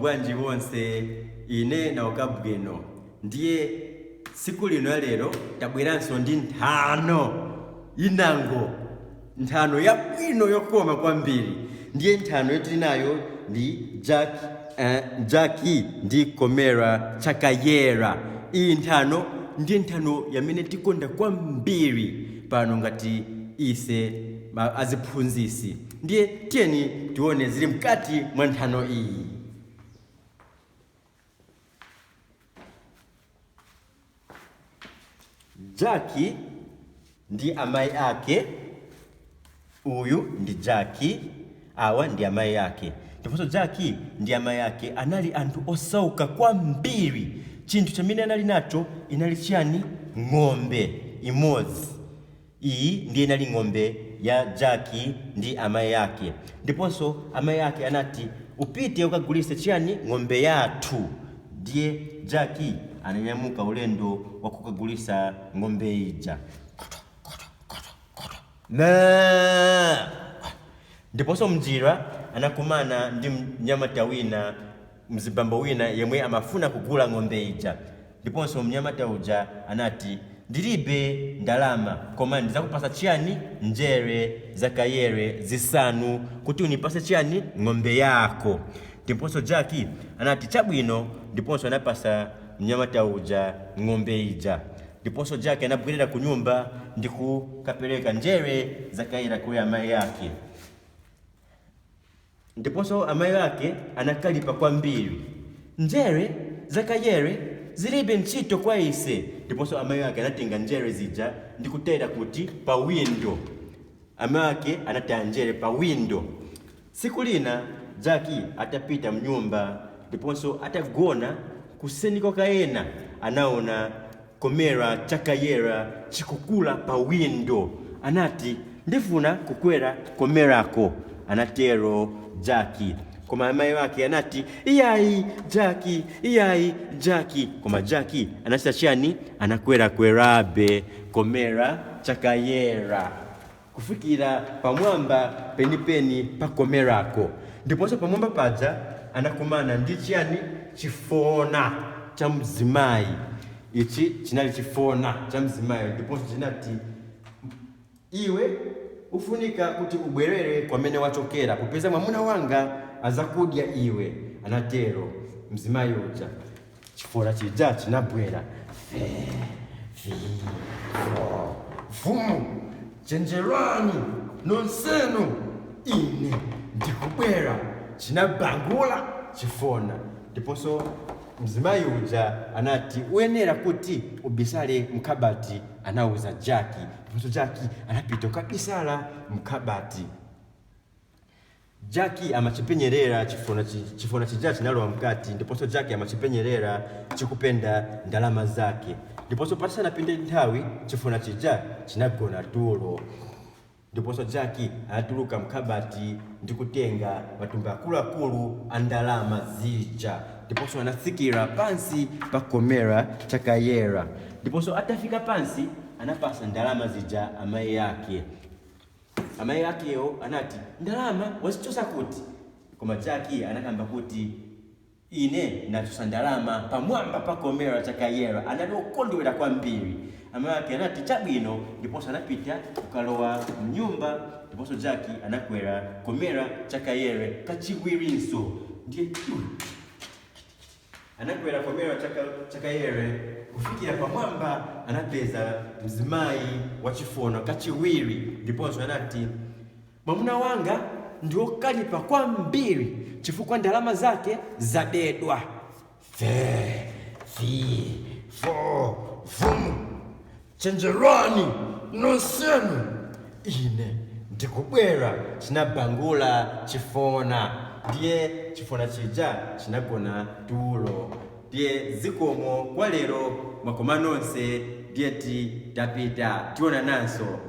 bwanji wonse ine na okabwino ndiye siku lino lero tabweranso ndi nthano inango nthano yabwino yokoma kwambiri ndiye nthano yoti nayo ndi Jaki ndi comera kayera. Iyi nthano ndiye nthano yamene tikonda kwambiri pano ngati ise aziphunzisi. Ndiye tiyeni tione zili mkati mwa nthano iyi. Jaki ndi amayi ake, uyu ndi Jaki, awa ndi amayi ake. Ndiponso Jaki ndi amayi ake anali anthu osauka kwambiri. Chinthu chamene anali nacho inali chiyani? Ng'ombe imodzi. Iyi ndiye inali ng'ombe ya Jaki ndi amayi ake. Ndiponso amayi ake anati upite ukagulise chiyani? Ng'ombe yathu. Ndiye Jaki ananyamuka ulendo wa kukagulisa ng'ombe ija. Ndiponso mjira anakumana ndi mnyamata wina, mzibambo wina yemwe amafuna kugula ng'ombe ija. Ndiponso mnyamata uja anati ndilibe ndalama koma ndizakupasa chiyani? Njere za kayera zisanu kuti unipase chiyani? Ng'ombe yako. Ndiponso Jaki anati chabwino, ndiponso anapasa mnyamata uja ng'ombe ija. Ndiponso Jaki anabwerera ku nyumba ndi kukapereka njere za kayera kwa amayi yake. Ndiponso amayi yake anakalipa kwambiri. Njere za kayera zilibe ntchito kwa ise. Ndiponso amayi yake anatenga njere zija ndi kutera kuti pa window. Amayi yake anataya njere pa window. Siku lina Jaki atapita mnyumba, ndiponso atagona kuseniko kaena anaona comera kayera chikukula pa window. Anati ndifuna kukwera comerako. Anatero Jaki. Koma amayi wake anati iyayi Jaki, iyayi Jaki. Koma Jaki anachita chiyani? Anakwera kwerabe comera kayera kufikira pamwamba penipeni pa comerako. Ndiponso pamwamba paja anakumana ndi chiyani? Chifona cha mzimayi. Ichi chinali chifona cha mzimayi. Ndiponso chinati iwe ufunika kuti ubwerere kwamene wachokera kupeza mwamuna wanga azakudya iwe. Anatero mzimayi uja. Chifona chija chinabwera. Vumu chenjerani nonsenu ine ndikubwera. Chinabangula chifona. Ndiponso mzimayi uja anati uyenera kuti ubisale mkabati. Anauza Jaki. Ndiponso Jaki anapita kabisala mkabati. Jaki amachipenyerera chifona chija chinalowa mkati. Ndiponso Jaki amachipenyerera chikupenda ndalama zake. Ndiponso patisana pinde nthawi chifona chija chinagona tulo. Ndiponso Jaki anatuluka mkabati ndi kutenga matumba akuluakulu a ndalama zija. Ndiponso anatsikira pansi pa comera kayera. Ndiponso atafika pansi anapasa ndalama zija amayi yake. Amayi yakeyo anati ndalama wazichosa kuti? Koma Jaki anakamba kuti ine nachosa ndalama pamwamba pa comera kayera. Anali okondwera kwambiri. Amayi yake anati chabwino. Ndiponso anapita kukalowa mnyumba. Ndiponso Jaki anakwera comera kayera kachiwirinso. Ndiye anakwera comera kayera kufikira pamwamba anapeza mzimayi wa chifona kachiwiri. Ndiponso anati mwamuna wanga ndiwo kalipa kwambiri chifukwa ndalama zake zabedwa. Vumu chenjerani nonsenu ine ndikubwera. Chinabangula chifona. Ndiye chifona chija chinagona tulo. Ndiye zikomo kwa lero makoma nonse. Ndiye tapita tiona nanso.